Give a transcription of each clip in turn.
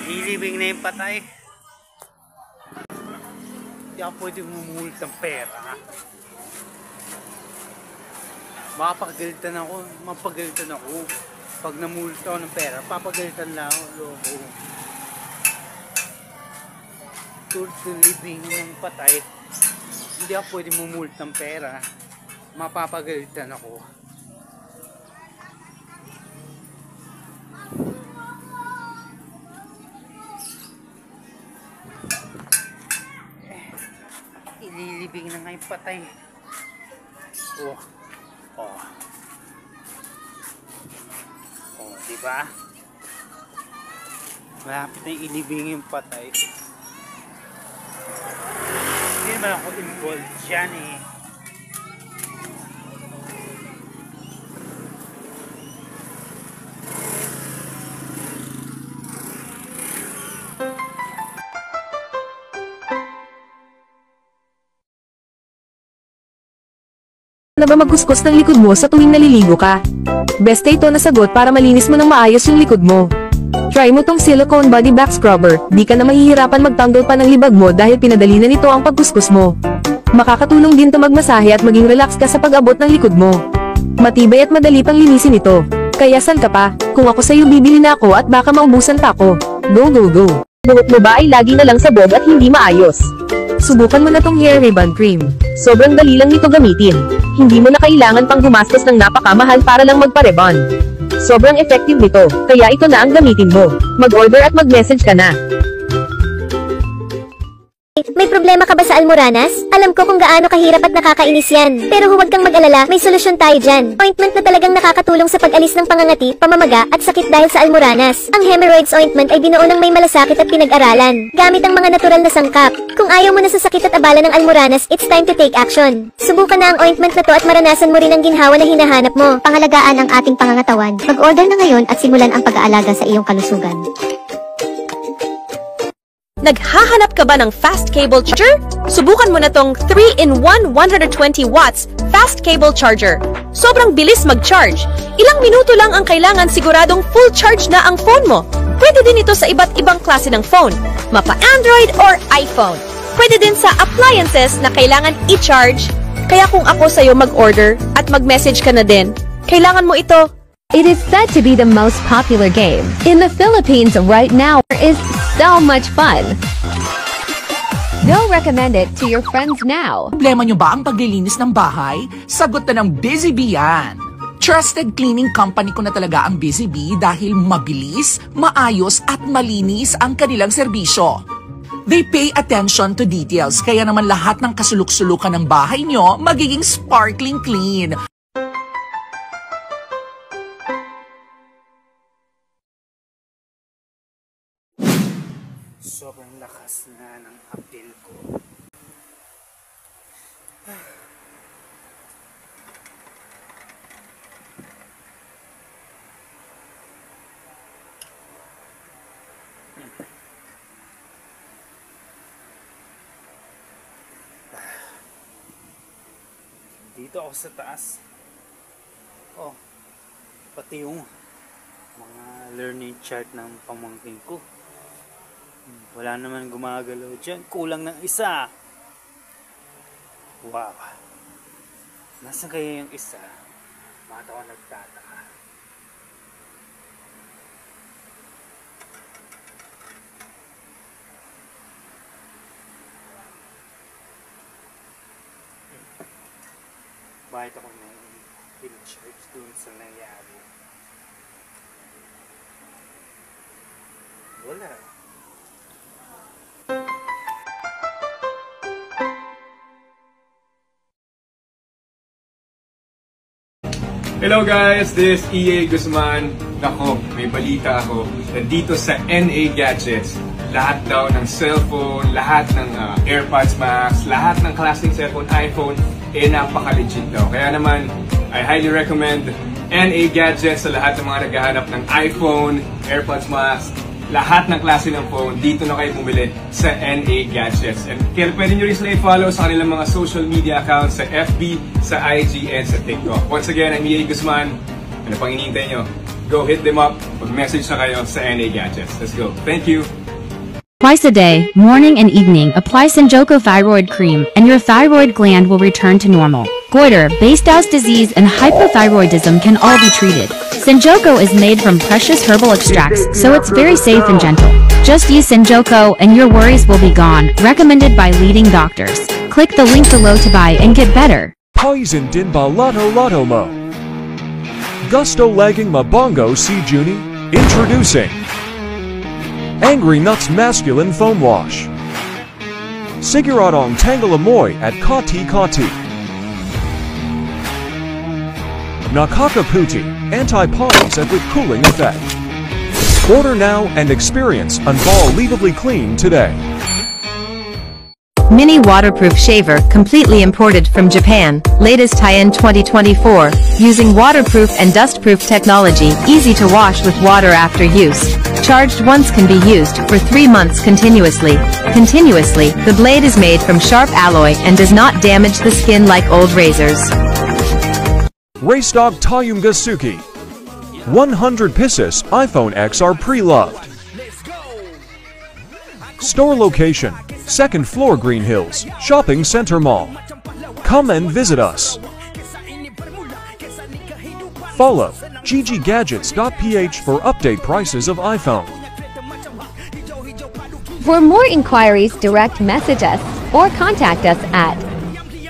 Ilibing na yung patay. Hindi ako pwedeng mumulit ng pera. Mapagalitan ako. Pag namulit ako ng pera, papagalitan lang ako. Loko. Tulad ng libing ng patay, hindi ako pwedeng mumulit ng pera. Mapapagalitan ako. Ililibing na nga yung patay. Oh. Diba? Malapit na ilibing yung patay. Hindi naman ako involved dyan eh. Na ba magkuskus ng likod mo sa tuwing naliligo ka? Beste ito na sagot para malinis mo ng maayos yung likod mo. Try mo tong silicone body back scrubber, di ka na mahihirapan magtanggol pa ng libag mo dahil pinadali na nito ang pagkuskus mo. Makakatulong din to magmasahe at maging relax ka sa pag-abot ng likod mo. Matibay at madali pang linisin ito. Kaya san ka pa? Kung ako sa'yo bibili na ako at baka maubusan pa ako. Go go go! Buhok mo ba ay lagi na lang sabog at hindi maayos? Subukan mo na tong hair ribbon cream. Sobrang dali lang nito gamitin. Hindi mo na kailangan pang gumastos ng napakamahal para lang magpa-rebond. Sobrang effective nito, kaya ito na ang gamitin mo. Mag-order at mag-message ka na. May problema ka ba sa Almoranas? Alam ko kung gaano kahirap at nakakainis yan. Pero huwag kang mag-alala, may solusyon tayo dyan. Ointment na talagang nakakatulong sa pag-alis ng pangangati, pamamaga, at sakit dahil sa Almoranas. Ang Hemorrhoids Ointment ay binuo ng may malasakit at pinag-aralan, gamit ang mga natural na sangkap. Kung ayaw mo na sa sakit at abala ng Almoranas, it's time to take action. Subukan na ang ointment na to at maranasan mo rin ang ginhawa na hinahanap mo. Pangalagaan ang ating pangangatawan. Mag-order na ngayon at simulan ang pag-aalaga sa iyong kalusugan. Naghahanap ka ba ng fast cable charger? Subukan mo na tong 3-in-1 120 watts fast cable charger. Sobrang bilis mag-charge. Ilang minuto lang ang kailangan, siguradong full charge na ang phone mo. Pwede din ito sa iba't ibang klase ng phone, mapa Android or iPhone. Pwede din sa appliances na kailangan i-charge. Kaya kung ako sa'yo mag-order at mag-message ka na din, kailangan mo ito. It is said to be the most popular game in the Philippines right now. It is so much fun. Go recommend it to your friends now. Problema nyo ba ang paglilinis ng bahay? Sagot na ng Busy Bee yan. Trusted cleaning company ko na talaga ang Busy Bee dahil mabilis, maayos at malinis ang kanilang serbisyo. They pay attention to details, kaya naman lahat ng kasuluk-sulukan ng bahay nyo magiging sparkling clean. Sobrang lakas na ng appeal ko. Dito ako sa taas. Oh, pati yung mga learning chart ng pamangkin ko. Wala naman gumagalaw dyan. Kulang ng isa. Wow. Nasaan kaya yung isa? Bakit ako nagtataka? Bakit ako nang in-charge dun sa nangyari? Wala. Hello guys, this is EA Guzman. Nako, may balita ako. Nandito sa NA Gadgets. Lahat daw ng cellphone, lahat ng AirPods Max, lahat ng klaseng cellphone, iPhone, napaka-legit daw. Kaya naman, I highly recommend NA Gadgets sa lahat ng mga naghahanap ng iPhone, AirPods Max, lahat ng klase ng phone, dito na kayo bumili sa NA Gadgets. And kaya pwede nyo rin sila i-follow sa kanilang mga social media accounts sa FB, sa IG, and sa TikTok. Once again, I'm EA Guzman. Ano pang hinihintay nyo? go hit them up. Mag-message na kayo sa NA Gadgets. Let's go. Thank you. Twice a day, morning and evening, apply Senjoko Thyroid Cream, and your thyroid gland will return to normal. Goiter, base Dow's disease, and hypothyroidism can all be treated. Senjoko is made from precious herbal extracts, so it's very safe and gentle. Just use Senjoko and your worries will be gone, recommended by leading doctors. Click the link below to buy and get better. Poison din ba Lotto Mo? Gusto lagging mabongo si Juni? Introducing Angry Nuts Masculine Foam Wash. Siguradong Tangle Amoy at Kati Kati. Nakakaputi Anti-Pollens with cooling effect. Order now and experience unbelievably clean today. Mini waterproof shaver completely imported from Japan, latest high-end 2024, using waterproof and dustproof technology, easy to wash with water after use. Charged once can be used for 3 months continuously. The blade is made from sharp alloy and does not damage the skin like old razors. Race Dog Tayunga Suki. 100 pieces iPhone X are pre-loved. Store location, 2nd floor Green Hills, Shopping Center Mall. Come and visit us. Follow gggadgets.ph for update prices of iPhone. For more inquiries, direct message us or contact us at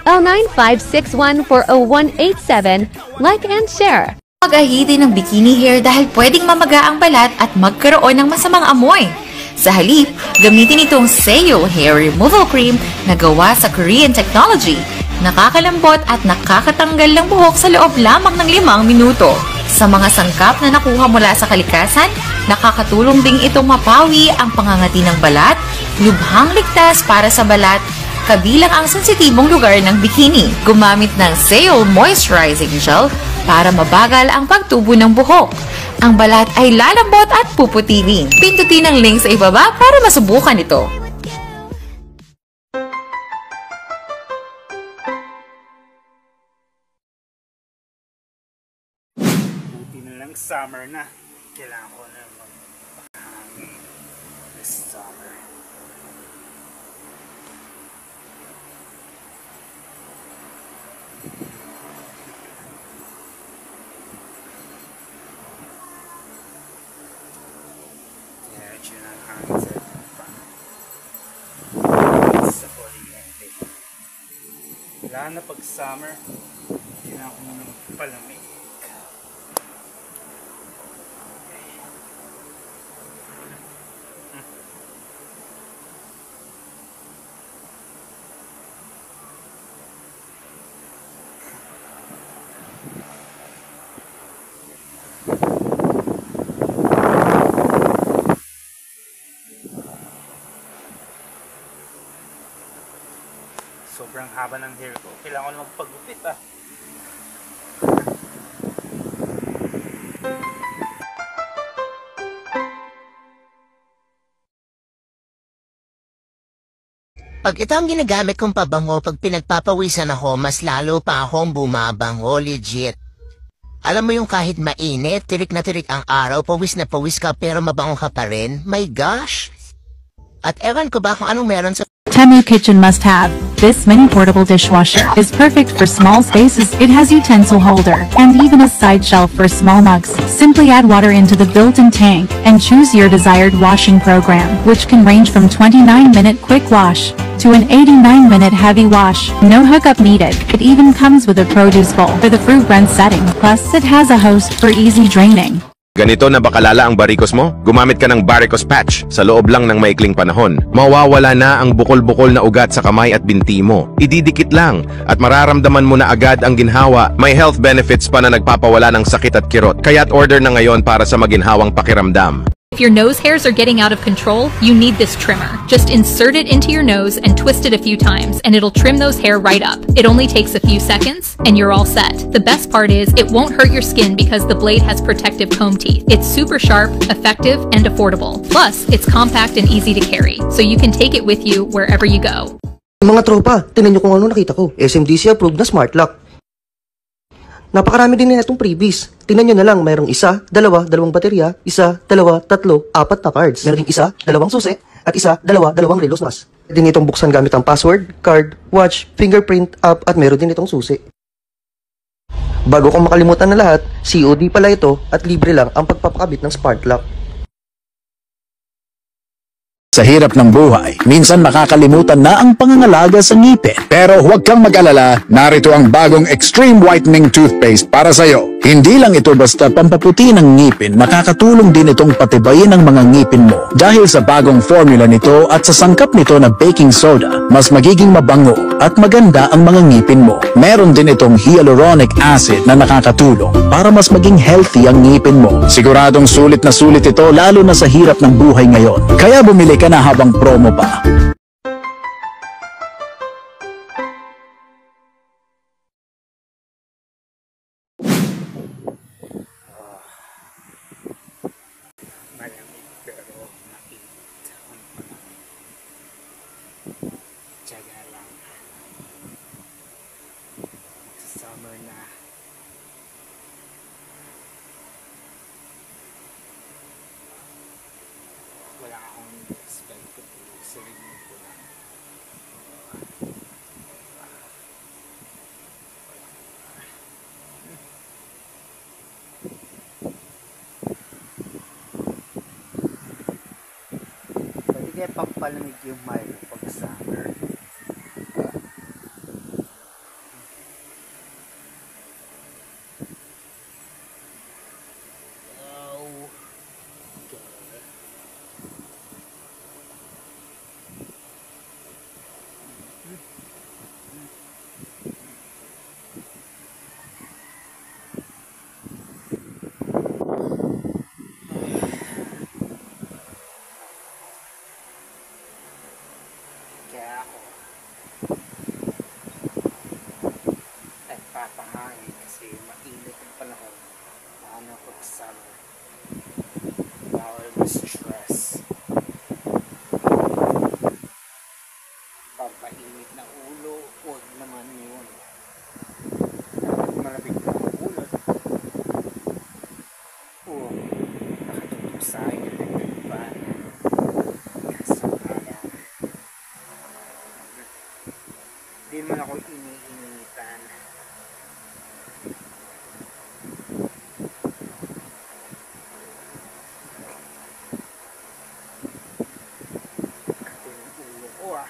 09561400187. Like and share. Mag-ahidi ng bikini hair dahil pwedeng mamaga ang balat at magkaroon ng masamang amoy. Sa halip, gamitin itong Seo Hair Removal Cream na gawa sa Korean technology. Nakakalambot at nakakatanggal ng buhok sa loob lamang ng 5 minuto. Sa mga sangkap na nakuha mula sa kalikasan, nakakatulong ding itong mapawi ang pangangati ng balat, lubhang ligtas para sa balat, kabilang ang sensitibong lugar ng bikini. Gumamit ng Seo Moisturizing Gel para mabagal ang pagtubo ng buhok. Ang balat ay lalambot at puputihin. Pindutin ang link sa ibaba para masubukan ito. Buti na lang summer na. Kailangan ko na magpahangin this summer. Wala na pag summer, kailangan ko na magpalamig. Sobrang haba ng hair ko. Kailangan ko na magpagupit Pag ito ang ginagamit kong pabango pag pinagpapawisan ako, mas lalo pa akong bumabango, legit. Alam mo yung kahit mainit, tirik na tirik ang araw, pawis na pawis ka pero mabango ka pa rin? My gosh! At ewan ko ba kung anong meron sa Temu Kitchen must have. This mini portable dishwasher is perfect for small spaces. It has utensil holder and even a side shelf for small mugs. Simply add water into the built-in tank and choose your desired washing program, which can range from 29-minute quick wash to an 89-minute heavy wash. No hookup needed. It even comes with a produce bowl for the fruit blend setting. Plus, it has a hose for easy draining. Ganito na ba kalala ang barikos mo? Gumamit ka ng Baricos Patch sa loob lang ng maikling panahon. Mawawala na ang bukol-bukol na ugat sa kamay at binti mo. Ididikit lang at mararamdaman mo na agad ang ginhawa. May health benefits pa na nagpapawala ng sakit at kirot. Kaya't order na ngayon para sa maginhawang pakiramdam. If your nose hairs are getting out of control, you need this trimmer. Just insert it into your nose and twist it a few times, and it'll trim those hair right up. It only takes a few seconds, and you're all set. The best part is, it won't hurt your skin because the blade has protective comb teeth. It's super sharp, effective, and affordable. Plus, it's compact and easy to carry, so you can take it with you wherever you go. Mga tropa, tingnan nyo kung ano nakita ko. SMDC approved na smart lock. Napakarami din na itong freebies. Tingnan nyo na lang, mayroong isa, dalawa, dalawang baterya, isa, dalawa, tatlo, apat na cards. Meron ding isa, dalawang susi, at isa, dalawa, dalawang relos mas. Pwede din itong buksan gamit ang password, card, watch, fingerprint, app, at meron din itong susi. Bago kong makalimutan na lahat, COD pala ito at libre lang ang pagpapakabit ng spark lock. Sa hirap ng buhay, minsan makakalimutan na ang pangangalaga sa ngipin. Pero huwag kang mag-alala, narito ang bagong Extreme Whitening Toothpaste para sa'yo. Hindi lang ito basta pampaputi ng ngipin, makakatulong din itong patibayin ang mga ngipin mo. Dahil sa bagong formula nito at sa sangkap nito na baking soda, mas magiging mabango at maganda ang mga ngipin mo. Meron din itong hyaluronic acid na nakakatulong para mas maging healthy ang ngipin mo. Siguradong sulit na sulit ito lalo na sa hirap ng buhay ngayon. Kaya bumili ka na habang promo pa. Malamig pero mainit. Tiyaga lang. Summer na. Wala akong expect ko sa rin ko lang. Pwede kaya pampalamig yung mic pag summer. Kaya ako nagpapahangin kasi mainit ang panahon. Ano pag summer. Bawal ma-stress. Pampainit na ulo, huwag naman yun. Malamig na ang ulo. Oo, nakatutok sa akin yung nagtagpan. Nasa kaya. Di man ako iniinitan. Ito yung ulo ko ah.